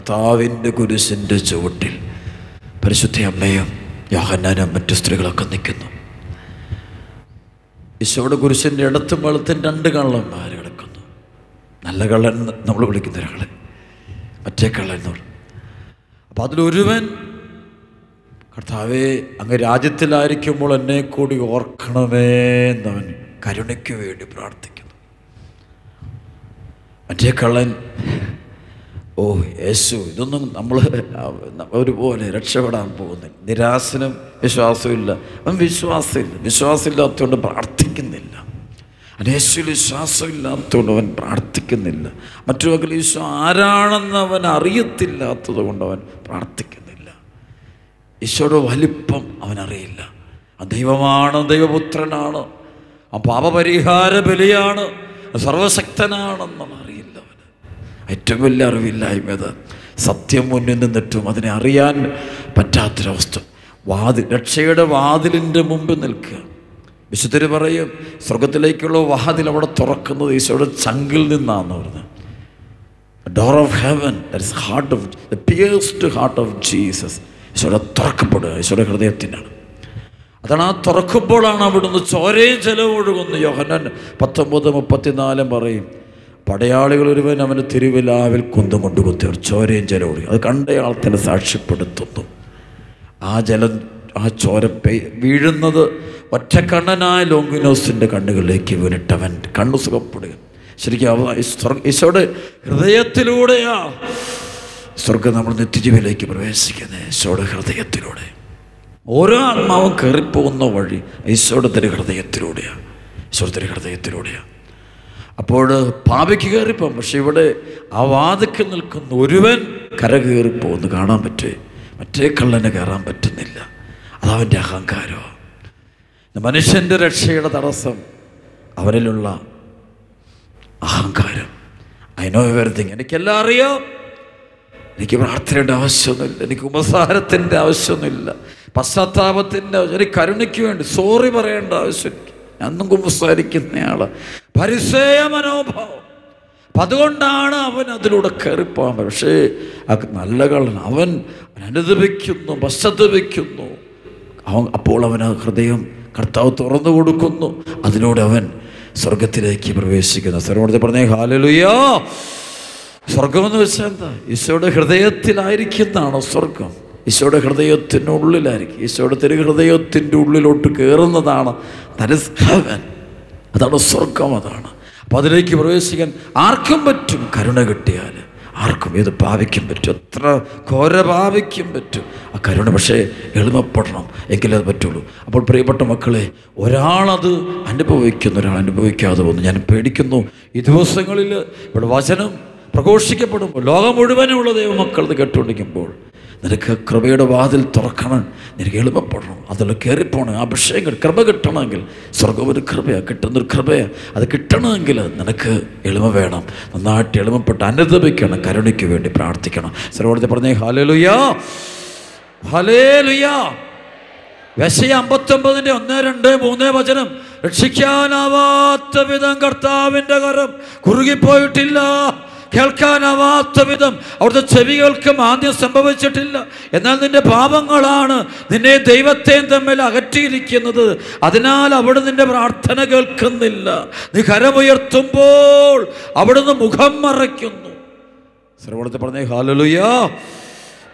കർത്താവിൻ്റെ കുരിശിൻ്റെ ചുവട്ടിൽ പരിശുദ്ധ അമ്മയും യോഹന്നാനും മറ്റു സ്ത്രീകളൊക്കെ നിൽക്കുന്നു. ഈശോയുടെ കുരിശിൻ്റെ ഇടത്തും വലത്തും 2 കള്ളന്മാർ കിടക്കുന്നു. നല്ല കള്ളൻ നമ്മൾ വിളിക്കുന്ന ഒരാളെ, മറ്റേ കള്ളൻ എന്ന് പറയും. അപ്പം അതിലൊരുവൻ, കർത്താവേ അങ്ങ് രാജ്യത്തിലായിരിക്കുമ്പോൾ എന്നെ കൂടി ഓർക്കണമേ എന്നവൻ കരുണയ്ക്ക് വേണ്ടി പ്രാർത്ഥിക്കുന്നു. മറ്റേ കള്ളൻ, ഓ യേശു, ഇതൊന്നും നമ്മൾ ഒരുപോലെ രക്ഷപ്പെടാൻ പോകുന്നില്ല. നിരാശനും വിശ്വാസമില്ല, അവൻ വിശ്വാസമില്ലാത്തതുകൊണ്ട് പ്രാർത്ഥിക്കുന്നില്ല. യേശുവിൽ വിശ്വാസമില്ലാത്തതുകൊണ്ട് അവൻ പ്രാർത്ഥിക്കുന്നില്ല. മറ്റൊരു ഈശോ ആരാണെന്ന് അവൻ അറിയത്തില്ലാത്തത് കൊണ്ട് അവൻ പ്രാർത്ഥിക്കുന്നില്ല. ഈശോയുടെ വലിപ്പം അവനറിയില്ല. ആ ദൈവമാണ്, ദൈവപുത്രനാണ്, ആ പാപപരിഹാര ബലിയാണ്, സർവശക്തനാണെന്നും അറിയില്ല അവന്. ഏറ്റവും വലിയ അറിവില്ലായ്മത് സത്യം മുന്നിൽ നിന്നിട്ടും അതിനെ അറിയാൻ പറ്റാത്തൊരവസ്ഥ. രക്ഷയുടെ വാതിലിൻ്റെ മുമ്പ് നിൽക്കുക. വിശുദ്ധർ പറയും, സ്വർഗത്തിലേക്കുള്ള വാതിൽ അവിടെ തുറക്കുന്നത് ഈശോയുടെ ചങ്കിൽ നിന്നാന്ന് പറഞ്ഞത്. Door of heaven, that is heart of the pierced heart of Jesus. ഈശോയുടെ തുറക്കപ്പെടുക ഈശോയുടെ ഹൃദയത്തിനാണ്. അതാണ് ആ തുറക്കുമ്പോഴാണ് അവിടുന്ന് ചോരയും ജലവും ഒഴുകുന്നു. യോഹന്നാൻ 19:34 പറയും, പടയാളികൾ ഒരുവൻ അവന് തിരുവിലാവിൽ കുന്തം കൊണ്ട് കുത്തി ചോരയും ജലം ഒഴുകി. അത് കണ്ടയാൾ തന്നെ സാക്ഷ്യപ്പെടുത്തുന്നു. ആ ജലം, ആ ചോര വീഴുന്നത് ഒറ്റക്കണ്ണനായ ലോങ്കിനോസിൻ്റെ കണ്ണുകളിലേക്ക് വീണിട്ടവൻ കണ്ണു സുഖപ്പെടുക. ശരിക്കും ഈശോയുടെ ഹൃദയത്തിലൂടെയാ സ്വർഗം നമ്മൾ നിത്യജീവിലേക്ക് പ്രവേശിക്കുന്നത്. ഈശോയുടെ ഹൃദയത്തിലൂടെ ഓരോ ആത്മാവും കയറിപ്പോകുന്ന വഴി ഈശോയുടെ ഹൃദയത്തിലൂടെയാണ്. ഈശോയുടെ ഹൃദയത്തിലൂടെയാണ്. അപ്പോൾ പാപിക്ക് കയറിപ്പോകും. പക്ഷെ ഇവിടെ ആ വാതിക്കൽ നിൽക്കുന്ന ഒരുവൻ കയറിപ്പോകുന്നു കാണാൻ പറ്റുമേ, മറ്റേ കള്ളന് കയറാൻ പറ്റുന്നില്ല. അതവൻ്റെ അഹങ്കാരമാണ്. മനുഷ്യൻ്റെ രക്ഷയുടെ തടസ്സം അവരിലുള്ള അഹങ്കാരം. ഐ നോ എവരിതിങ്, എനിക്കെല്ലാം അറിയാം, എനിക്ക് പ്രാർത്ഥനയുടെ ആവശ്യമൊന്നുമില്ല, എനിക്ക് ഉപസാരത്തിൻ്റെ ആവശ്യമൊന്നുമില്ല, പശ്ചാത്താപത്തിൻ്റെ ആവശ്യം, എനിക്ക് കരുണയ്ക്ക് വേണ്ടി സോറി പറയേണ്ട ആവശ്യം, അന്നും കുമ്പസാരിക്കുന്നയാള്. പരിസേയ മനോഭാവം. അപ്പം അതുകൊണ്ടാണ് അവൻ അതിലൂടെ കയറിപ്പോകാൻ. പക്ഷേ ആ നല്ല കള്ളൻ അവൻ അനുദപിക്കുന്നു, പശ്ചാത്തപിക്കുന്നു. അപ്പോൾ അവൻ ആ ഹൃദയം കർത്താവ് തുറന്നു കൊടുക്കുന്നു. അതിലൂടെ അവൻ സ്വർഗത്തിലേക്ക് പ്രവേശിക്കുന്നു. സർവ്വത്തെ പറഞ്ഞേ ഹല്ലേലൂയ. സ്വർഗമെന്ന് വെച്ചാൽ എന്താ? ഈശോയുടെ ഹൃദയത്തിലായിരിക്കുന്നതാണോ സ്വർഗം? ഈശോയുടെ ഹൃദയത്തിനുള്ളിലായിരിക്കും. ഈശോയുടെ തിരുഹൃദയത്തിൻ്റെ ഉള്ളിലോട്ട് കയറുന്നതാണ് ദാറ്റ് ഈസ് ഹെവൻ. അതാണ് സ്വർഗം. അതാണ്. അപ്പം അതിലേക്ക് പ്രവേശിക്കാൻ ആർക്കും പറ്റും. കരുണ കിട്ടിയാൽ ആർക്കും, ഏത് പാപിക്കും പറ്റും, എത്ര ഘോര പാപിക്കും പറ്റും ആ കരുണ. പക്ഷേ എളിമപ്പെടണം, എങ്കിലേ അത് പറ്റുള്ളൂ. അപ്പോൾ പ്രിയപ്പെട്ട മക്കളെ, ഒരാളത് അനുഭവിക്കുന്നു, ഒരാൾ അനുഭവിക്കാതെ പോകുന്നു. ഞാൻ പേടിക്കുന്നു. ഈ ദിവസങ്ങളിൽ ഇവിടെ വചനം പ്രഘോഷിക്കപ്പെടുമ്പോൾ ലോകം മുഴുവനുമുള്ള ദൈവമക്കൾ ഇത് കേട്ടുകൊണ്ടിരിക്കുമ്പോൾ നിനക്ക് കൃപയുടെ വാതിൽ തുറക്കണം, നിനക്ക് എളുപ്പപ്പെടണം, അതിൽ കയറിപ്പോണം. അഭിഷേകം കൃപ കിട്ടണമെങ്കിൽ സ്വർഗം ഒരു കൃപയാണ്, കിട്ടുന്നൊരു കൃപയാണ്. അത് കിട്ടണമെങ്കിൽ നിനക്ക് എളിമ വേണം. നന്നായിട്ട് എളിമപ്പെട്ട് അനുദപിക്കണം, കരുണയ്ക്ക് വേണ്ടി പ്രാർത്ഥിക്കണം. സർവ്വത്തെ പറഞ്ഞേ ഹല്ലേലൂയ, ഹല്ലേലൂയ. യെശയ്യാ 59:1, 2, 3 വചനം. രക്ഷിക്കാനാവാത്ത വിധം കർത്താവിൻ്റെ കരം കുറുകിപ്പോയിട്ടില്ല, കേൾക്കാനാവാത്ത വിധം അവിടുത്തെ ചെവികൾക്ക് മാന്ദ്യം സംഭവിച്ചിട്ടില്ല. എന്നാൽ നിന്റെ പാപങ്ങളാണ് നിന്നെ ദൈവത്തെയും തമ്മിൽ അകറ്റിയിരിക്കുന്നത്. അതിനാൽ അവിടുന്ന് നിന്റെ പ്രാർത്ഥന കേൾക്കുന്നില്ല. നീ കരമുയർത്തുമ്പോൾ അവിടുന്ന് മുഖം മറയ്ക്കുന്നു. സർവ്വത്തെ പറഞ്ഞേ ഹല്ലേലൂയ.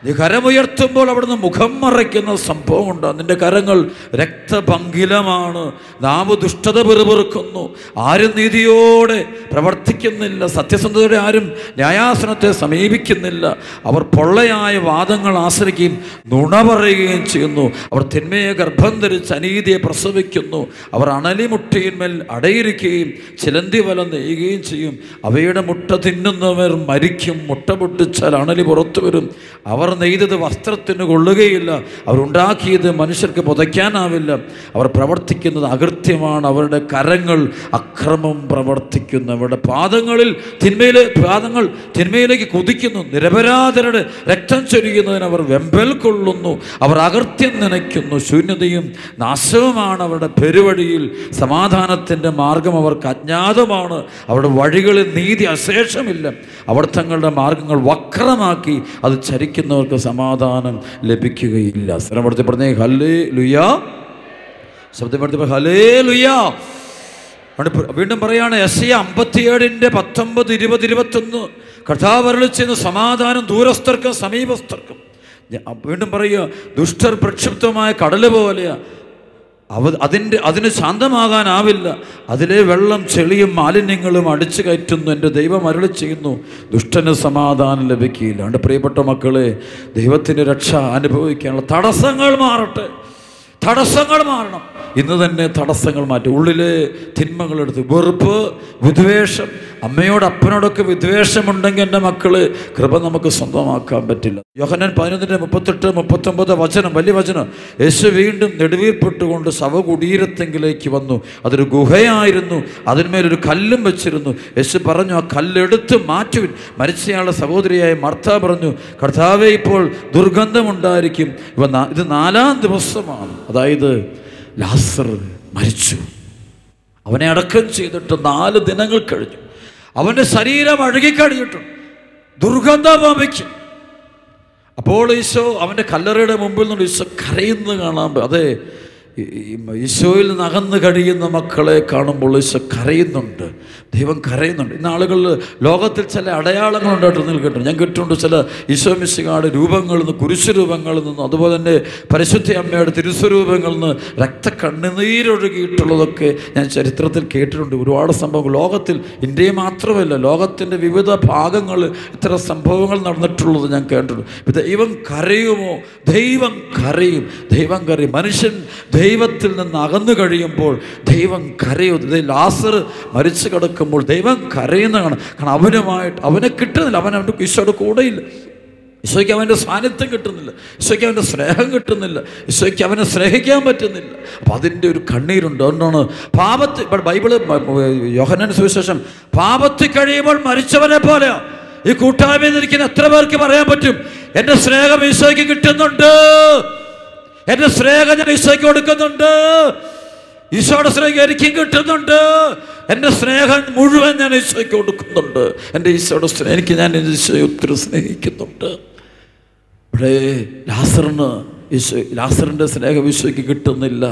നീ കരമുയർത്തുമ്പോൾ അവിടുന്ന് മുഖം മറയ്ക്കുന്ന സംഭവമുണ്ട്. നിന്റെ കരങ്ങൾ രക്തപങ്കിലമാണ്. നാവ് ദുഷ്ടത പിറുപിറുക്കുന്നു. ആരും നീതിയോടെ പ്രവർത്തിക്കുന്നില്ല. സത്യസന്ധതയോടെ ആരും ന്യായാസനത്തെ സമീപിക്കുന്നില്ല. അവർ പൊള്ളയായ വാദങ്ങൾ ആശ്രയിക്കുകയും നുണ പറയുകയും ചെയ്യുന്നു. അവർ തിന്മയെ ഗർഭം ധരിച്ച് അനീതിയെ പ്രസവിക്കുന്നു. അവർ അണലിമുട്ടിന്മേൽ അടയിരിക്കുകയും ചിലന്തി വല നെയ്യുകയും ചെയ്യും. അവയുടെ മുട്ട തിന്നുന്നവർ മരിക്കും. മുട്ട പൊട്ടിച്ചാൽ അണലി പുറത്തു വരും. അവർ അവർ നെയ്തത് വസ്ത്രത്തിന് കൊള്ളുകയില്ല, അവരുണ്ടാക്കിയത് മനുഷ്യർക്ക് പുതയ്ക്കാനാവില്ല. അവർ പ്രവർത്തിക്കുന്നത് അകൃത്യമാണ്, അവരുടെ കരങ്ങൾ അക്രമം പ്രവർത്തിക്കുന്നു. അവരുടെ പാദങ്ങൾ തിന്മയിലേക്ക് കുതിക്കുന്നു. നിരപരാധരുടെ രക്തം ചൊരിയുന്നതിന് അവർ വെമ്പൽ കൊള്ളുന്നു. അവർ അകൃത്യം നനയ്ക്കുന്നു. ശൂന്യതയും നാശവുമാണ് അവരുടെ പെരുവഴിയിൽ. സമാധാനത്തിൻ്റെ മാർഗം അവർക്ക് അജ്ഞാതമാണ്. അവരുടെ വഴികളിൽ നീതി അശേഷമില്ല. അവർ തങ്ങളുടെ മാർഗങ്ങൾ വക്രമാക്കി അത് ചരിക്കുന്നവർക്ക് സമാധാനം ലഭിക്കുകയില്ല. സ്വരപ്പെടുത്തി പറഞ്ഞേ ഹല്ലേലൂയ. ശബ്ദപ്പെടുത്തി ഹല്ലേലൂയ. വീണ്ടും പറയാണ് യെശയ്യാ 57:19, 20, 21. കർത്താവ് അരുളിച്ചെയ്യുന്നു, സമാധാനം ദൂരസ്ഥർക്കും സമീപസ്ഥർക്കും. വീണ്ടും പറയുക, ദുഷ്ടർ പ്രക്ഷുബ്ധമായ കടല് പോലെയാ, അതിന് ശാന്തമാകാനാവില്ല. അതിലെ വെള്ളം ചെളിയും മാലിന്യങ്ങളും അടിച്ചു കയറ്റുന്നു. എൻ്റെ ദൈവം അരുളി ചെയ്യുന്നു, ദുഷ്ടന് സമാധാനം ലഭിക്കുകയില്ല. അതുകൊണ്ട് പ്രിയപ്പെട്ട മക്കളെ, ദൈവത്തിൻ്റെ രക്ഷ അനുഭവിക്കാനുള്ള തടസ്സങ്ങൾ മാറട്ടെ. തടസ്സങ്ങൾ മാറണം. ഇന്ന് തന്നെ തടസ്സങ്ങൾ മാറ്റും. ഉള്ളിലെ തിന്മകളെടുത്ത് വെറുപ്പ്, വിദ്വേഷം, അമ്മയോട് അപ്പനോടൊക്കെ വിദ്വേഷമുണ്ടെങ്കിൽ എൻ്റെ മക്കള് കൃപ നമുക്ക് സ്വന്തമാക്കാൻ പറ്റില്ല. യോഹന്നാൻ 11:38-39 വചനം, വലിയ വചനം. യേശു വീണ്ടും നെടുവീർപ്പെട്ടുകൊണ്ട് ശവകുടീരത്തെങ്കിലേക്ക് വന്നു. അതൊരു ഗുഹയായിരുന്നു. അതിന്മേലൊരു കല്ലും വെച്ചിരുന്നു. യേശു പറഞ്ഞു, ആ കല്ലെടുത്ത് മാറ്റുവിൻ. മരിച്ചയാളുടെ സഹോദരിയായ മർത്ത പറഞ്ഞു, കർത്താവേ, ഇപ്പോൾ ദുർഗന്ധമുണ്ടായിരിക്കും. ഇത് 4-ാം ദിവസമാണ്. അതായത് ലാസർ മരിച്ചു. അവനെ അടക്കം ചെയ്തിട്ട് 4 ദിനങ്ങൾ കഴിഞ്ഞു. അവൻ്റെ ശരീരം അഴുകിക്കഴിഞ്ഞിട്ടുണ്ട്. ദുർഗന്ധം വമിക്കും. അപ്പോൾ ഈശോ അവൻ്റെ കല്ലറയുടെ മുമ്പിൽ നിന്ന് ഈശോ കരയുന്നത് കാണാൻ. അതെ, ഈശോയിൽ നിന്ന് അകന്ന് കഴിയുന്ന മക്കളെ കാണുമ്പോൾ ഈശോ കരയുന്നുണ്ട്. ദൈവം കരയുന്നുണ്ട്. ഇന്ന് ആളുകൾ ലോകത്തിൽ ചില അടയാളങ്ങൾ ഉണ്ടായിട്ട് നിൽക്കുന്നുണ്ട്. ഞാൻ കേട്ടിട്ടുണ്ട് ചില ഈശോ മിശിഹായുടെ രൂപങ്ങളിൽ നിന്ന്, കുരിശു രൂപങ്ങളിൽ നിന്നും, അതുപോലെ തന്നെ പരിശുദ്ധ അമ്മയുടെ തിരുസ്വരൂപങ്ങളിൽ നിന്ന് രക്തക്കണ്ണുനീരൊഴുകിയിട്ടുള്ളതൊക്കെ ഞാൻ ചരിത്രത്തിൽ കേട്ടിട്ടുണ്ട്. ഒരുപാട് സംഭവങ്ങൾ ലോകത്തിൽ, ഇന്ത്യയിൽ മാത്രമല്ല, ലോകത്തിൻ്റെ വിവിധ ഭാഗങ്ങളിൽ ഇത്തരം സംഭവങ്ങൾ നടന്നിട്ടുള്ളത് ഞാൻ കേട്ടിട്ടുണ്ട്. ദൈവം കരയുമോ? ദൈവം കരയും. ദൈവം കരയും. മനുഷ്യൻ ദൈവത്തിൽ നിന്ന് അകന്നു കഴിയുമ്പോൾ ദൈവം കരയും. ലാസർ മരിച്ചു കിടക്കുമ്പോൾ ദൈവം കരയുന്നതാണ്. കാരണം അവനെ കിട്ടുന്നില്ല. അവൻ്റെ ഈശോയുടെ കൂടെയില്ല. ഈശോയ്ക്ക് അവൻ്റെ സാന്നിധ്യം കിട്ടുന്നില്ല. ഈശോയ്ക്ക് അവൻ്റെ സ്നേഹം കിട്ടുന്നില്ല. ഈശോയ്ക്ക് അവനെ സ്നേഹിക്കാൻ പറ്റുന്നില്ല. അപ്പം അതിൻ്റെ ഒരു കണ്ണീരുണ്ട്. അതുകൊണ്ടാണ് ബൈബിള് യോഹന്നാൻ സുവിശേഷം, പാപത്തിൽ കഴിയുമ്പോൾ മരിച്ചവനെ പോലെ ഈ കൂട്ടായ്മയിൽ ഇരിക്കുന്ന എത്ര പേർക്ക് പറയാൻ പറ്റും, എൻ്റെ സ്നേഹം ഈശോയ്ക്ക് കിട്ടുന്നുണ്ട്, എൻ്റെ സ്നേഹം ഞാൻ ഈശോയ്ക്ക് കൊടുക്കുന്നുണ്ട്, ഈശോയുടെ സ്നേഹം എനിക്കും കിട്ടുന്നുണ്ട്, എൻ്റെ സ്നേഹം മുഴുവൻ ഞാൻ ഈശോയ്ക്ക് കൊടുക്കുന്നുണ്ട്, എൻ്റെ ഈശോയുടെ സ്നേഹം ഞാൻ ഈശോയെ ഒത്തിരി സ്നേഹിക്കുന്നുണ്ട്. ഇവിടെ ലാസറിൻ്റെ സ്നേഹം ഈശോയ്ക്ക് കിട്ടുന്നില്ല.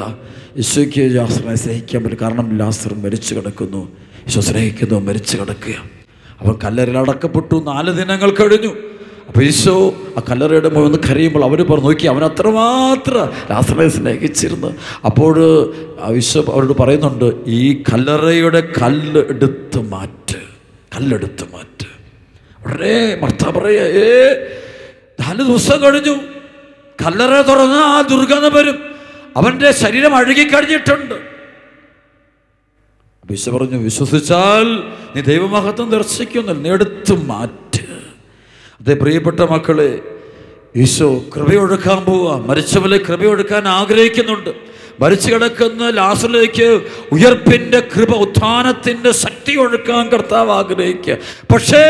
ഈശോയ്ക്ക് ലാസറിനെ സ്നേഹിക്കാൻ പറ്റും. കാരണം ലാസർ മരിച്ചു കിടക്കുന്നു. ഈശോ സ്നേഹിക്കുന്നു, മരിച്ചു കിടക്കുക. അവൻ കല്ലറയിൽ അടക്കപ്പെട്ടു. 4 ദിനങ്ങൾ കഴിഞ്ഞു. അപ്പോൾ ഈശോ ആ കല്ലറയുടെ മുകളിൽ നിന്ന് കരയുമ്പോൾ അവർ പറഞ്ഞു, നോക്കി, അവൻ അത്രമാത്രം ലാസറിനെ സ്നേഹിച്ചിരുന്നു. അപ്പോൾ ഈശോ അവരോട് പറയുന്നുണ്ട്, ഈ കല്ലറയുടെ കല്ലെടുത്ത് മാറ്റ്. ഉടനെ മർത്ത പറയാ, 4 ദിവസം കഴിഞ്ഞു, കല്ലറ തുറന്ന് ആ ദുർഗന്ധം വരും, അവൻ്റെ ശരീരം അഴുകിക്കഴിഞ്ഞിട്ടുണ്ട്. ഈശോ പറഞ്ഞു, വിശ്വസിച്ചാൽ നീ ദൈവമഹത്വം ദർശിക്കുന്നില്ല, നീ എടുത്ത് മാറ്റ്. അതേ പ്രിയപ്പെട്ട മക്കളെ, ഈശോ കൃപയൊഴുക്കാൻ പോവുക. മരിച്ചവരെ കൃപയൊഴുക്കാൻ ആഗ്രഹിക്കുന്നുണ്ട്. മരിച്ചു കിടക്കുന്ന ലാസറിലേക്ക് ഉയർപ്പിൻ്റെ കൃപ, ഉത്ഥാനത്തിൻ്റെ ശക്തി ഒഴുക്കാൻ കർത്താവ് ആഗ്രഹിക്കുക. പക്ഷേ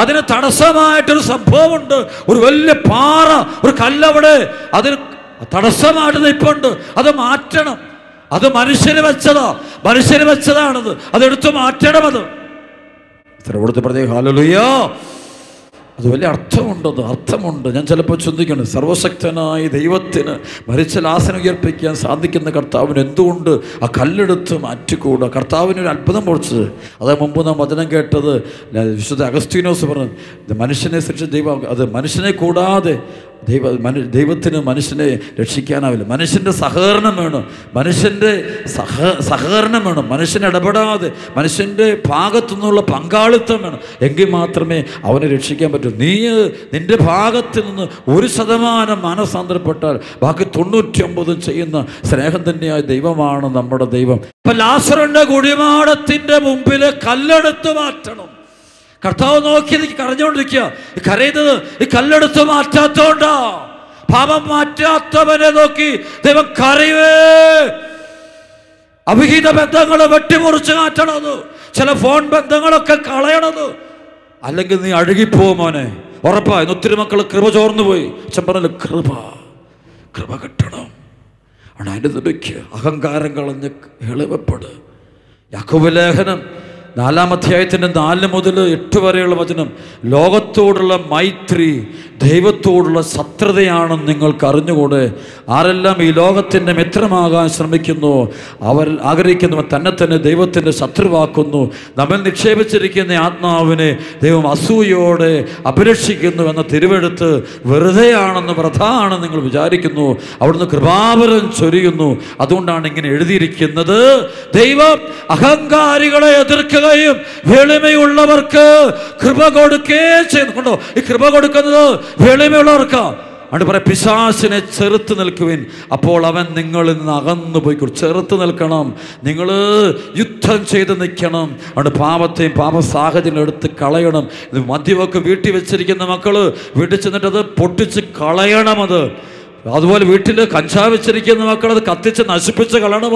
അതിന് തടസ്സമായിട്ടൊരു സംഭവമുണ്ട്. ഒരു വലിയ പാറ, ഒരു കല്ലവിടെ അതിന് തടസ്സമായിട്ട് നിൽപ്പുണ്ട്. അത് മാറ്റണം. അത് മനുഷ്യന് വെച്ചതാണത്. അതെടുത്ത് മാറ്റണം. അത് ഇവിടുത്തെ പ്രത്യേക ഹല്ലേലൂയ. അത് വലിയ അർത്ഥമുണ്ട്. ഞാൻ ചിലപ്പോൾ ചിന്തിക്കണം, സർവശക്തനായ ദൈവത്തിന് മരിച്ച ലാസറിനെ ഉയർപ്പിക്കാൻ സാധിക്കുന്ന കർത്താവിന് എന്തുകൊണ്ട് ആ കല്ലെടുത്ത് മാറ്റിക്കൂടാ? കർത്താവിനൊരു അത്ഭുതം പൊളിച്ചത്. അത് മുമ്പ് നാം വചനം കേട്ടത് വിശുദ്ധ അഗസ്തീനോസ് പറഞ്ഞു, മനുഷ്യനെ സൃഷ്ടിച്ച ദൈവം, അത് മനുഷ്യനെ കൂടാതെ ദൈവത്തിന് മനുഷ്യനെ രക്ഷിക്കാനാവില്ല. മനുഷ്യൻ്റെ സഹകരണം വേണം. മനുഷ്യൻ ഇടപെടാതെ മനുഷ്യൻ്റെ ഭാഗത്തു നിന്നുള്ള പങ്കാളിത്തം വേണം. എങ്കിൽ മാത്രമേ അവനെ രക്ഷിക്കാൻ പറ്റൂ. നിന്റെ ഭാഗത്ത് നിന്ന് 1% മാനസാന്തരപ്പെട്ടാൽ ബാക്കി 99 ചെയ്യുന്ന സ്നേഹം തന്നെയായ ദൈവമാണ് നമ്മുടെ ദൈവം. അപ്പൊ ലാസറിന്റെ കുഴിമാടത്തിന്റെ മുമ്പിൽ കല്ലെടുത്ത് മാറ്റണം. കർത്താവ് നോക്കി കരഞ്ഞുകൊണ്ടിരിക്കുക. ഈ കരയുന്നത് ഈ കല്ലെടുത്ത് മാറ്റാത്തോണ്ടാ. പാപം മാറ്റാത്തവനെ നോക്കി ദൈവം കരയുവേ. അവിഹിത ബന്ധങ്ങൾ വെട്ടിമുറിച്ച് മാറ്റണത്, ചില ഫോൺ ബന്ധങ്ങളൊക്കെ കളയണത്, അല്ലെങ്കിൽ നീ അഴുകിപ്പോ മോനെ. ഉറപ്പായി ഒത്തിരി മക്കൾ കൃപ ചോർന്നു പോയി. അച്ഛൻ പറഞ്ഞല്ലോ കൃപ കിട്ടണം. അനുദപിക്കുക, അഹങ്കാരം കളഞ്ഞ് എളിമപ്പെട്. യാക്കോബ് ലേഖനം 4-ാം അധ്യായത്തിൻ്റെ 4 മുതൽ 8 വരെയുള്ള വചനം, ലോകത്തോടുള്ള മൈത്രി ദൈവത്തോടുള്ള ശത്രുതയാണെന്ന് നിങ്ങൾക്ക് അറിഞ്ഞുകൂടെ? ആരെല്ലാം ഈ ലോകത്തിൻ്റെ മിത്രമാകാൻ ശ്രമിക്കുന്നു അവർ ആഗ്രഹിക്കുന്നവർ തന്നെ ദൈവത്തിൻ്റെ ശത്രുവാക്കുന്നു. നമ്മൾ നിക്ഷേപിച്ചിരിക്കുന്ന ആത്മാവിനെ ദൈവം അസൂയോടെ അപരക്ഷിക്കുന്നു എന്ന തിരുവെഴുത്ത് വെറുതെയാണെന്ന് വ്രതാണെന്ന് നിങ്ങൾ വിചാരിക്കുന്നു. അവിടുന്ന് കൃപാവരം ചൊരിയുന്നു. അതുകൊണ്ടാണ് ഇങ്ങനെ എഴുതിയിരിക്കുന്നത്, ദൈവം അഹങ്കാരികളെ എതിർക്കുകയും വെളിമയുള്ളവർക്ക് കൃപ കൊടുക്കുകയും ചെയ്യുന്നുണ്ടോ? ഈ കൃപ കൊടുക്കുന്നത് വെളിമയുള്ളവർക്കാ. അവിടെ പറയാം, പിശാചിനെ ചെറുത്ത് നിൽക്കുവിൻ, അപ്പോൾ അവൻ നിങ്ങളിൽ നിന്ന് അകന്നു പോയിക്കോളും. ചെറുത്ത് നിൽക്കണം, നിങ്ങൾ യുദ്ധം ചെയ്ത് നിൽക്കണം. അവിടെ പാപത്തെയും പാപ സാഹചര്യം എടുത്ത് കളയണം. ഇത് മദ്യമൊക്കെ വീട്ടിൽ വെച്ചിരിക്കുന്ന മക്കൾ വീട്ടിൽ ചെന്നിട്ട് അത് പൊട്ടിച്ച് കളയണം. അതുപോലെ വീട്ടിൽ കഞ്ചാവ് വെച്ചിരിക്കുന്ന മക്കൾ അത് കത്തിച്ച് നശിപ്പിച്ച് കളയണം.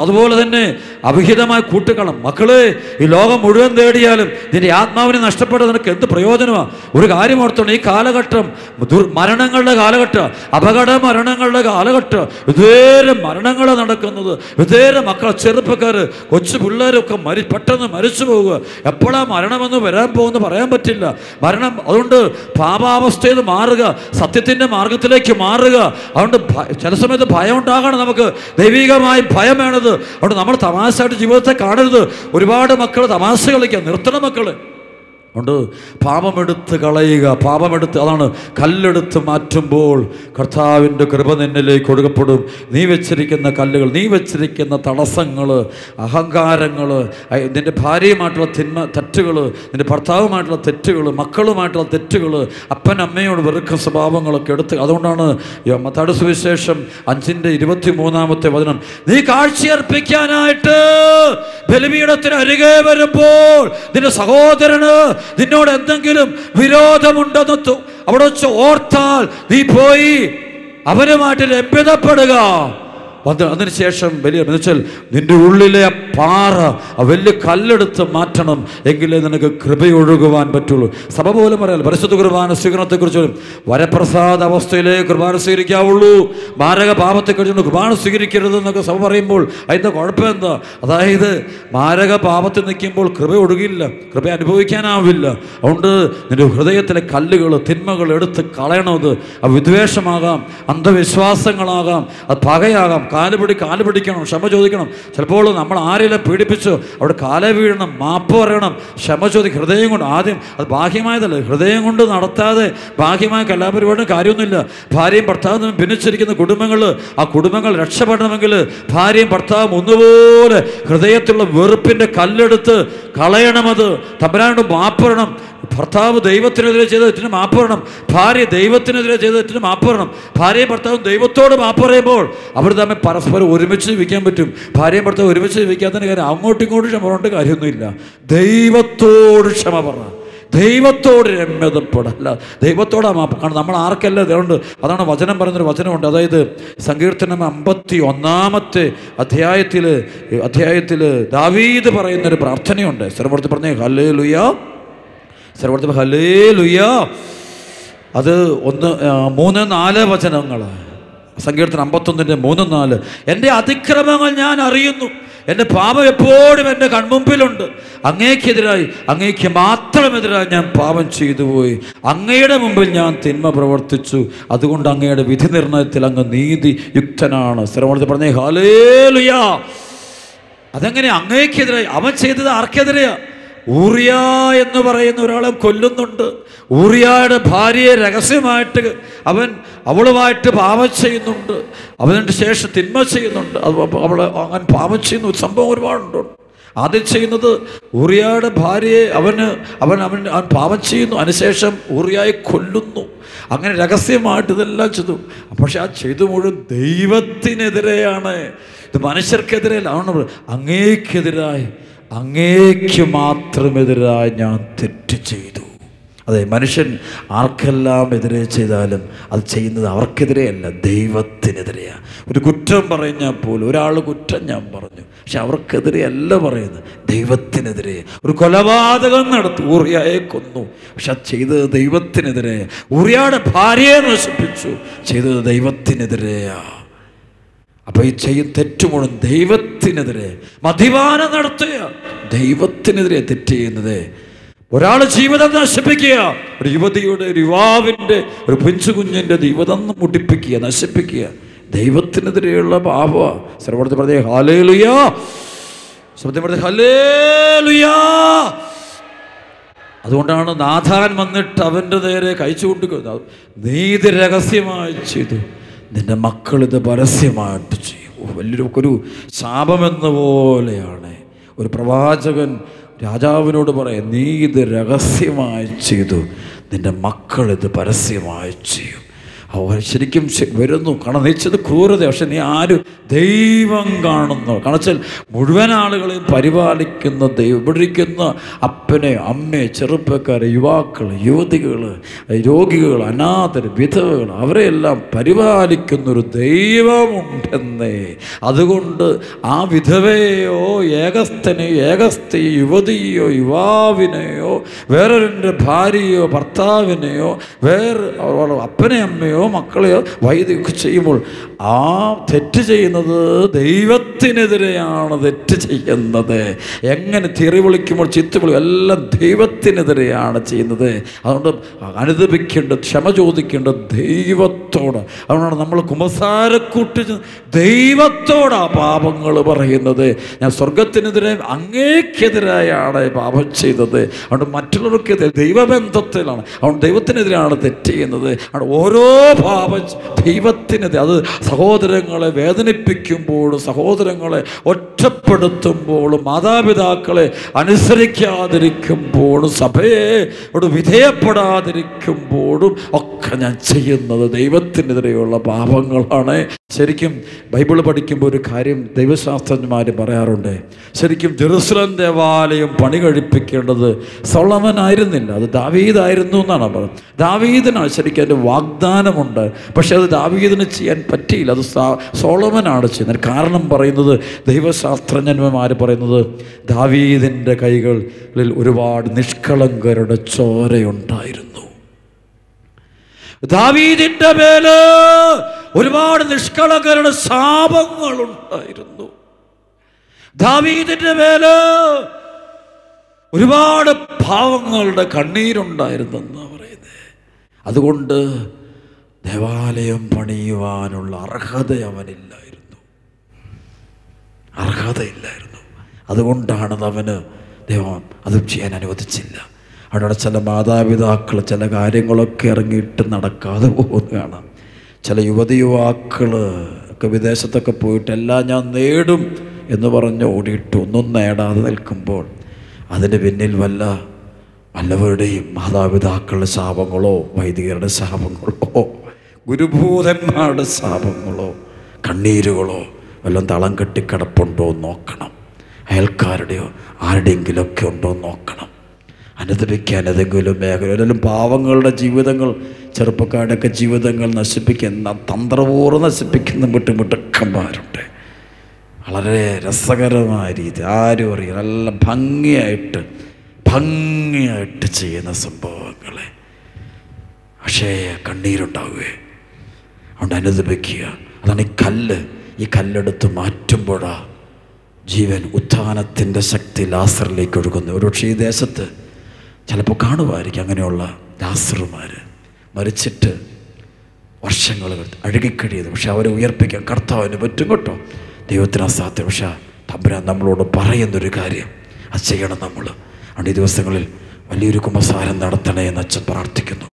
അതുപോലെ തന്നെ അവിഹിതമായ കൂട്ടുകളം. മക്കളെ, ഈ ലോകം മുഴുവൻ നേടിയാലും നിന്റെ ആത്മാവിനെ നഷ്ടപ്പെടുന്നത് നിനക്ക് എന്ത് പ്രയോജനമാണ്? ഒരു കാര്യം ഓർത്തോണം, ഈ കാലഘട്ടം മരണങ്ങളുടെ കാലഘട്ടം, അപകട മരണങ്ങളുടെ കാലഘട്ടം. ഇതേറെ മരണങ്ങൾ നടക്കുന്നത്, ഇതേറെ മക്കൾ, ചെറുപ്പക്കാർ, കൊച്ചു പിള്ളേരൊക്കെ പെട്ടെന്ന് മരിച്ചു പോവുക. എപ്പോഴാണ് മരണമെന്ന് വരാൻ പോകുമെന്ന് പറയാൻ പറ്റില്ല. മരണം, അതുകൊണ്ട് പാപാവസ്ഥയിൽ നിന്ന് മാറുക, സത്യത്തിൻ്റെ മാർഗത്തിലേക്ക് മാറുക. അതുകൊണ്ട് ചില സമയത്ത് ഭയം ഉണ്ടാകണം. നമുക്ക് ദൈവികമായ ഭയം വേണത്. അതുകൊണ്ട് നമ്മൾ തമാശയായിട്ട് ജീവിതത്തെ കാണരുത്. ഒരുപാട് മക്കൾ തമാശ കളിക്കുക, നിർത്തണം മക്കള്. അതുകൊണ്ട് പാപമെടുത്ത് കളയുക. അതാണ് കല്ലെടുത്ത് മാറ്റുമ്പോൾ കർത്താവിൻ്റെ കൃപ നിന്നിലേക്ക് ഒഴുകപ്പെടും. നീ വെച്ചിരിക്കുന്ന കല്ലുകൾ, നീ വെച്ചിരിക്കുന്ന തടസ്സങ്ങൾ, അഹങ്കാരങ്ങൾ, നിൻ്റെ ഭാര്യയുമായിട്ടുള്ള തെറ്റുകൾ, നിൻ്റെ ഭർത്താവുമായിട്ടുള്ള തെറ്റുകൾ, മക്കളുമായിട്ടുള്ള തെറ്റുകൾ, അപ്പനമ്മയോട് വെറുക്കുന്ന സ്വഭാവങ്ങളൊക്കെ എടുത്ത്. അതുകൊണ്ടാണ് മത്തായിയുടെ സുവിശേഷം 5:23 വചനം, നീ കാഴ്ചയർപ്പിക്കാനായിട്ട് ബലിപീഠത്തിന് അരികെ വരുമ്പോൾ നിന്റെ സഹോദരന് നിന്നോട് എന്തെങ്കിലും വിരോധമുണ്ടെന്നു അവിടെ വെച്ച് ഓർത്താൽ നീ പോയി അവനുമായിട്ട് ലഭ്യതപ്പെടുക. അതിനുശേഷം വലിയ എന്നുവെച്ചാൽ നിന്റെ ഉള്ളിലെ ആ പാറ, ആ വലിയ കല്ലെടുത്ത് മാറ്റണം, എങ്കിലേ നിനക്ക് കൃപയൊഴുകുവാൻ പറ്റുള്ളൂ. സഭ പോലും പറയാം, പരിശുദ്ധ കുർബാന സ്വീകരണത്തെക്കുറിച്ച് വരപ്രസാദ അവസ്ഥയിലേ കുർബാന സ്വീകരിക്കാവുള്ളൂ, മാരക പാപത്തെക്കുറിച്ച് കുർബാന സ്വീകരിക്കരുതെന്നൊക്കെ സഭ പറയുമ്പോൾ അതിൻ്റെ കുഴപ്പം എന്താ? അതായത് മാരക പാപത്തിൽ നിൽക്കുമ്പോൾ കൃപ ഒഴുകില്ല, കൃപ അനുഭവിക്കാനാവില്ല. അതുകൊണ്ട് നിന്റെ ഹൃദയത്തിലെ കല്ലുകൾ, തിന്മകൾ എടുത്ത് കളയണത്. അത് വിദ്വേഷമാകാം, അന്ധവിശ്വാസങ്ങളാകാം, അത് പകയാകാം. കാല് പിടിക്കണം, ക്ഷമ ചോദിക്കണം. ചിലപ്പോൾ നമ്മൾ ആരെല്ലാം പീഡിപ്പിച്ചു അവിടെ കാലേ വീഴണം, മാപ്പ് പറയണം, ക്ഷമ ചോദിക്കും. ഹൃദയം കൊണ്ട് ആദ്യം, അത് ബാഹ്യമായതല്ല, ഹൃദയം കൊണ്ട് നടത്താതെ ബാഹ്യമായ കലാപരിപാടിയും കാര്യമൊന്നുമില്ല. ഭാര്യയും ഭർത്താവും ഭിന്നിച്ചിരിക്കുന്ന കുടുംബങ്ങൾ, ആ കുടുംബങ്ങൾ രക്ഷപ്പെടണമെങ്കിൽ ഭാര്യയും ഭർത്താവും ഒന്നുപോലെ ഹൃദയത്തിലുള്ള വെറുപ്പിൻ്റെ കല്ലെടുത്ത് കളയണമത്. തമ്പുരാനോട് മാപ്പ് പറയണം. ഭർത്താവ് ദൈവത്തിനെതിരെ ചെയ്ത തെറ്റിന് മാപ്പ് പറയണം, ഭാര്യ ദൈവത്തിനെതിരെ ചെയ്ത തെറ്റിന് മാപ്പ് പറയണം. ഭാര്യയും ഭർത്താവും ദൈവത്തോട് മാപ്പ് പറയുമ്പോൾ അവർ തമ്മിൽ പരസ്പരം ഒരുമിച്ച് ജീവിക്കാൻ പറ്റും. ഭാര്യയും ഭർത്താവ് ഒരുമിച്ച് ജീവിക്കാത്തതിന് കാര്യം അങ്ങോട്ടും ഇങ്ങോട്ടും ക്ഷമ പറഞ്ഞിട്ട് കാര്യമൊന്നുമില്ല. ദൈവത്തോട് ക്ഷമ പറ, ദൈവത്തോട് രമ്യതപ്പെടല്ല, ദൈവത്തോടാ മാപ്പ്. കാരണം നമ്മൾ ആർക്കല്ല അതുകൊണ്ട്. അതാണ് വചനം പറയുന്നൊരു വചനമുണ്ട്. അതായത് സങ്കീർത്തനം 51-ാമത്തെ അധ്യായത്തിൽ ദാവീദ് പറയുന്നൊരു പ്രാർത്ഥനയുണ്ട്. സ്ഥിരപ്പെടുത്തി പറഞ്ഞേ ഹല്ലേലൂയ, സ്ഥിരപ്പെടുത്തി ഹല്ലേലൂയ. അത് 3-4 വചനങ്ങൾ. സങ്കീർത്തനം 51:3-4. എൻ്റെ അതിക്രമങ്ങൾ ഞാൻ അറിയുന്നു, എൻ്റെ പാപം എപ്പോഴും എൻ്റെ കൺമുമ്പിലുണ്ട്. അങ്ങേക്ക് മാത്രമെതിരായി ഞാൻ പാപം ചെയ്തു പോയി. അങ്ങയുടെ മുമ്പിൽ ഞാൻ തിന്മ പ്രവർത്തിച്ചു. അതുകൊണ്ട് അങ്ങയുടെ വിധി നിർണയത്തിൽ അങ്ങ് നീതിയുക്തനാണ്. സ്ഥിരപ്പെടുത്തി പറഞ്ഞേ ഹല്ലേലൂയ. അതെങ്ങനെ അങ്ങേക്കെതിരായി? അവൻ ചെയ്തത് ആർക്കെതിരെയാ? ഊറിയ എന്ന് പറയുന്ന ഒരാളെ കൊല്ലുന്നുണ്ട്. ഊറിയയുടെ ഭാര്യയെ രഹസ്യമായിട്ട് അവളുമായിട്ട് പാപം ചെയ്യുന്നുണ്ട്. അവൻ്റെ ശേഷം തിന്മ ചെയ്യുന്നുണ്ട്. അവളെ അങ്ങനെ പാപം ചെയ്യുന്ന ഒരു സംഭവം ഒരുപാടുണ്ട്. ആദ്യം ചെയ്യുന്നത് ഊറിയയുടെ ഭാര്യയെ അവൻ പാപം ചെയ്യുന്നു, അതിനുശേഷം ഊറിയയെ കൊല്ലുന്നു. അങ്ങനെ രഹസ്യമായിട്ട് ഇതെല്ലാം ചെയ്തു. പക്ഷെ ആ ചെയ്തു മുഴുവൻ ദൈവത്തിനെതിരെയാണ്, ഇത് മനുഷ്യർക്കെതിരെയല്ല. അങ്ങേക്കെതിരായി അങ്ങേക്ക് മാത്രമെതിരായി ഞാൻ തെറ്റ് ചെയ്തു. അതെ, മനുഷ്യൻ ആർക്കെല്ലാം എതിരെ ചെയ്താലും അത് ചെയ്യുന്നത് അവർക്കെതിരെയല്ല, ദൈവത്തിനെതിരെയാണ്. ഒരു കുറ്റം പറഞ്ഞാൽ പോലും, ഒരാൾ കുറ്റം ഞാൻ പറഞ്ഞു, പക്ഷെ അവർക്കെതിരെയല്ല പറയുന്നത്, ദൈവത്തിനെതിരെ. ഒരു കൊലപാതകം നടത്തി, ഊറിയയെ കൊന്നു, പക്ഷെ അത് ചെയ്തത് ദൈവത്തിനെതിരെ. ഊറിയയുടെ ഭാര്യയെ നശിപ്പിച്ചു, ചെയ്തത് ദൈവത്തിനെതിരെയാ. അപ്പോൾ ഈ തെറ്റ് മുഴുവൻ ദൈവത്തിനെതിരെ. മദ്യപാനം നടത്തുക, ദൈവത്തിനെതിരെ തെറ്റ് ചെയ്യുന്നത്. ഒരാൾ ജീവിതം നശിപ്പിക്കുക, ഒരു യുവതിയുടെ, ഒരു യുവാവിൻ്റെ, ഒരു പിഞ്ചു കുഞ്ഞിൻ്റെ ജീവിതം മുടിപ്പിക്കുക, നശിപ്പിക്കുക, ദൈവത്തിനെതിരെയുള്ള പാപമാണ്. സർവ്വത്തിൽ പറഞ്ഞേ ഹല്ലേലൂയ, സർവ്വത്തിൽ പറഞ്ഞേ ഹല്ലേലൂയ. അതുകൊണ്ടാണ് നാഥാൻ വന്നിട്ട് അവൻ്റെ നേരെ കഴിച്ചുകൊണ്ട്, നീതി രഹസ്യമായി ചെയ്തു, നിന്റെ മക്കളിത് പരസ്യമായിട്ട് ചെയ്യും. വലിയൊരു ശാപമെന്ന പോലെയാണ്. ഒരു പ്രവാചകൻ രാജാവിനോട് പറയാം, നീ ഇത് രഹസ്യമായി ചെയ്തു, നിന്റെ മക്കളിത് പരസ്യമായി ചെയ്യും. അവർ ശരിക്കും വരുന്നു, കാരണം നീ ചെയ്ത് ക്രൂരത, പക്ഷെ നീ ആരും ദൈവം കാണുന്നു. കാണിച്ചാൽ മുഴുവൻ ആളുകളെയും പരിപാലിക്കുന്ന ദൈവം, ഇവിടെ ഇരിക്കുന്ന അപ്പനെ, അമ്മയെ, ചെറുപ്പക്കാരെ, യുവാക്കൾ, യുവതികൾ, രോഗികൾ, അനാഥർ, വിധവകൾ, അവരെല്ലാം പരിപാലിക്കുന്നൊരു ദൈവമുണ്ടെന്നേ. അതുകൊണ്ട് ആ വിധവയെയോ ഏകസ്ഥനെയോ ഏകസ്ഥയോ യുവതിയോ യുവാവിനെയോ വേറൊരു ഭാര്യയോ ഭർത്താവിനെയോ വേറെ അപ്പനെ അമ്മയോ മക്കളെയോ വൈദ്യൊക്കെ ചെയ്യുമ്പോൾ ആ തെറ്റ് ചെയ്യുന്നത് ദൈവത്തിനെതിരെയാണ്. തെറ്റ് ചെയ്യുന്നത് എങ്ങനെ തെറി വിളിക്കുമ്പോൾ ചിത്തുകളും എല്ലാം ദൈവത്തിനെതിരെയാണ് ചെയ്യുന്നത്. അതുകൊണ്ട് അനുദപിക്കേണ്ടത്, ക്ഷമ ചോദിക്കേണ്ടത് ദൈവത്തോട്. അതുകൊണ്ടാണ് നമ്മൾ കുമ്പസാരക്കൂട്ടി ദൈവത്തോടാ പാപങ്ങൾ പറയുന്നത്. ഞാൻ സ്വർഗത്തിനെതിരെ അങ്ങേക്കെതിരായാണ് പാപം ചെയ്തത്. അതുകൊണ്ട് മറ്റുള്ളവർക്കെതിരെ ദൈവബന്ധത്തിലാണ്, അതുകൊണ്ട് ദൈവത്തിനെതിരെയാണ് തെറ്റ് ചെയ്യുന്നത്. ഓരോ പാപം ദൈവത്തിനെതിരെ. അത് സഹോദരങ്ങളെ വേദനിപ്പിക്കുമ്പോഴും, സഹോദരങ്ങളെ ഒറ്റപ്പെടുത്തുമ്പോഴും, മാതാപിതാക്കളെ അനുസരിക്കാതിരിക്കുമ്പോഴും, സഭയെ വിധേയപ്പെടാതിരിക്കുമ്പോഴും ഒക്കെ ഞാൻ ചെയ്യുന്നത് ദൈവത്തിനെതിരെയുള്ള പാപങ്ങളാണ്. ശരിക്കും ബൈബിൾ പഠിക്കുമ്പോൾ ഒരു കാര്യം ദൈവശാസ്ത്രജ്ഞന്മാർ പറയാറുണ്ട്. ശരിക്കും ജെറുസലേം ദേവാലയം പണി കഴിപ്പിക്കേണ്ടത് സൊളമനായിരുന്നില്ല, അത് ദാവീദായിരുന്നു എന്നാണ് പറയുന്നത്. ദാവീദിനാണ് ശരിക്കും അതിൻ്റെ വാഗ്ദാനമുണ്ട്, പക്ഷെ അത് ദാവീദിന് ചെയ്യാൻ പറ്റിയില്ല, അത് സോളമനാണ് ചെയ്യുന്നത്. കാരണം പറയുന്നത്, ദൈവശാസ്ത്രജ്ഞന്മാർ പറയുന്നത്, ദാവീദിൻ്റെ കൈകളിൽ ഒരുപാട് നിഷ്കളങ്കരുടെ ചോരയുണ്ടായിരുന്നു. ദാവീദിന്റെ മേല് ഒരുപാട് നിഷ്കളങ്കരുടെ ശാപങ്ങളുണ്ടായിരുന്നു. ദാവീദിന്റെ മേല് ഒരുപാട് പാവങ്ങളുടെ കണ്ണീരുണ്ടായിരുന്നെന്നാണ് പറയുന്നത്. അതുകൊണ്ട് ദേവാലയം പണിയുവാനുള്ള അർഹത അവനില്ലായിരുന്നു, അർഹതയില്ലായിരുന്നു. അതുകൊണ്ടാണ് അവന് ദൈവം അത് ചെയ്യാൻ അനുവദിച്ചില്ല. അവിടെ ചില മാതാപിതാക്കൾ ചില കാര്യങ്ങളൊക്കെ ഇറങ്ങിയിട്ട് നടക്കാതെ പോകുന്നതാണ്. ചില യുവതിയുവാക്കൾ ഒക്കെ വിദേശത്തൊക്കെ പോയിട്ട് എല്ലാം ഞാൻ നേടും എന്ന് പറഞ്ഞ് ഓടിയിട്ട് ഒന്നും നേടാതെ നിൽക്കുമ്പോൾ അതിന് പിന്നിൽ വല്ലവരുടെയും മാതാപിതാക്കളുടെ ശാപങ്ങളോ വൈദികരുടെ ശാപങ്ങളോ ഗുരുഭൂതന്മാരുടെ ശാപങ്ങളോ കണ്ണീരുകളോ വല്ലതും തളം കെട്ടിക്കിടപ്പുണ്ടോ നോക്കണം. അയൽക്കാരുടെയോ ആരുടെയെങ്കിലുമൊക്കെ ഉണ്ടോ നോക്കണം. അനുദപിക്കാൻ ഏതെങ്കിലും മേഖല, ഏതെങ്കിലും പാവങ്ങളുടെ ജീവിതങ്ങൾ, ചെറുപ്പക്കാരുടെയൊക്കെ ജീവിതങ്ങൾ നശിപ്പിക്കുന്ന, തന്ത്രപൂർവ്വം നശിപ്പിക്കുന്ന മിടുക്കന്മാരുണ്ട്. വളരെ രസകരമായ രീതി, ആരും അറിയാം, നല്ല ഭംഗിയായിട്ട് ചെയ്യുന്ന സംഭവങ്ങളെ, പക്ഷേ കണ്ണീരുണ്ടാവുകയെ. അതുകൊണ്ട് അനുദപിക്കുക. അതാണ് ഈ കല്ലെടുത്ത് മാറ്റുമ്പോഴാണ് ജീവൻ, ഉത്ഥാനത്തിൻ്റെ ശക്തി ലാസറിലേക്ക് ഒഴുകുന്നു. ഒരുപക്ഷെ ഈ ദേശത്ത് ചിലപ്പോൾ കാണുമായിരിക്കും അങ്ങനെയുള്ള ലാസറുമാർ മരിച്ചിട്ട് വർഷങ്ങൾ അഴുകിക്കഴിയത്. പക്ഷെ അവരെ ഉയർപ്പിക്കാൻ കർത്താവിന് പറ്റും കേട്ടോ, ദൈവത്തിന് അസാധ്യം. പക്ഷേ തമ്പുരാൻ നമ്മളോട് പറയുന്നൊരു കാര്യം അത് ചെയ്യണം നമ്മൾ. അതുകൊണ്ട് ഈ ദിവസങ്ങളിൽ വലിയൊരു കുമ്പസാരം നടത്തണേ എന്ന് അച്ഛൻ പ്രാർത്ഥിക്കുന്നു.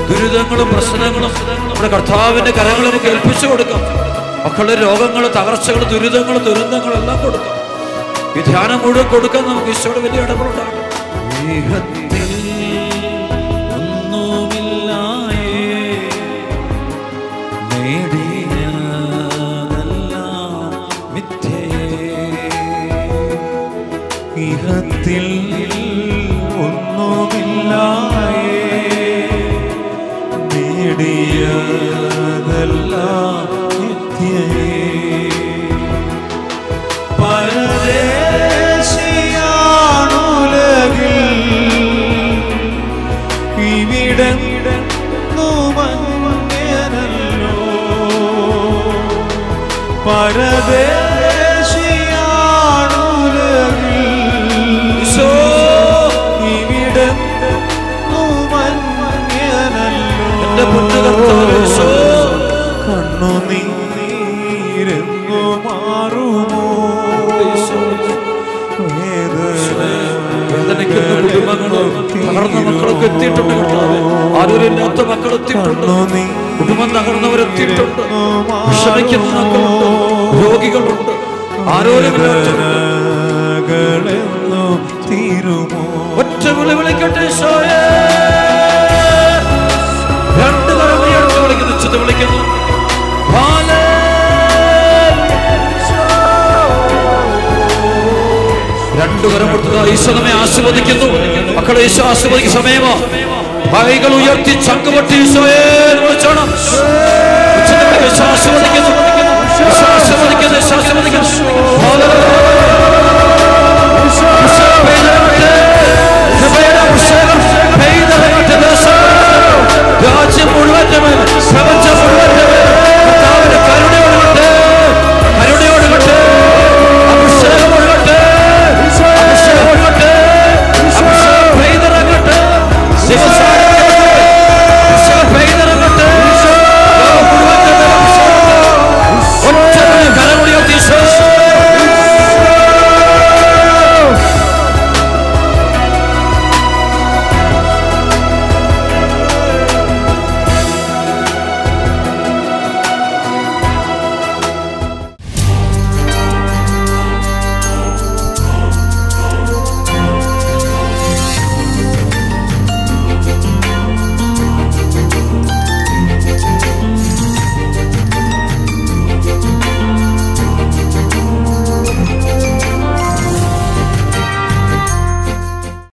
ദുരിതങ്ങളും പ്രശ്നങ്ങളും നമ്മുടെ കർത്താവിന്റെ കരങ്ങൾ നമുക്ക് ഏൽപ്പിച്ചു കൊടുക്കാം. മക്കളുടെ രോഗങ്ങൾ, തകർച്ചകൾ, ദുരിതങ്ങൾ, ദുരന്തങ്ങൾ എല്ലാം കൊടുക്കാം. ഈ ധ്യാനം മുഴുവൻ കൊടുക്കാൻ നമുക്ക് ഈശോയുടെ വലിയ ഇടപെടലാണ്. ഇഹത്തിൽ ഒന്നുമില്ലായേ, നേടിയതെല്ലാം മിഥ്യയേ. പരദേശിയാണുലകിൽ ഇവിടെന്നു മങ്ങനല്ലോ. കണ്ണുനീരെന്നു മാറുമോ? വേദനിക്കുന്ന കുടുംബങ്ങളും തകർന്ന മക്കളൊക്കെ എത്തിയിട്ടുണ്ട്. ആരോരില്ലാത്ത മക്കൾ എത്തിയിട്ടുണ്ട്. കുടുംബം തകർന്നവരെത്തിയിട്ടുണ്ട്. വിഷമിക്കുന്ന മക്കളുണ്ട്, രോഗികളുണ്ട്. ആരോരുമില്ലാത്തവരെന്നു തീരുമോ? ഒറ്റ വിളി വിളിക്കട്ടെ ഈശോയേ. രണ്ട് കരം ഉയർത്തി വിളിക്കുന്നു, ഉച്ചത്തിൽ വിളിക്കുന്നു. രണ്ടു കരം കൊടുത്തത് ഈശോ നമ്മെ ആശീർവദിക്കുന്നു. മക്കളെ ഈശോ ആശീർവദിക്കുന്ന സമയമോ? കൈകൾ ഉയർത്തി ചങ്കുപൊട്ടി ഈശോയേ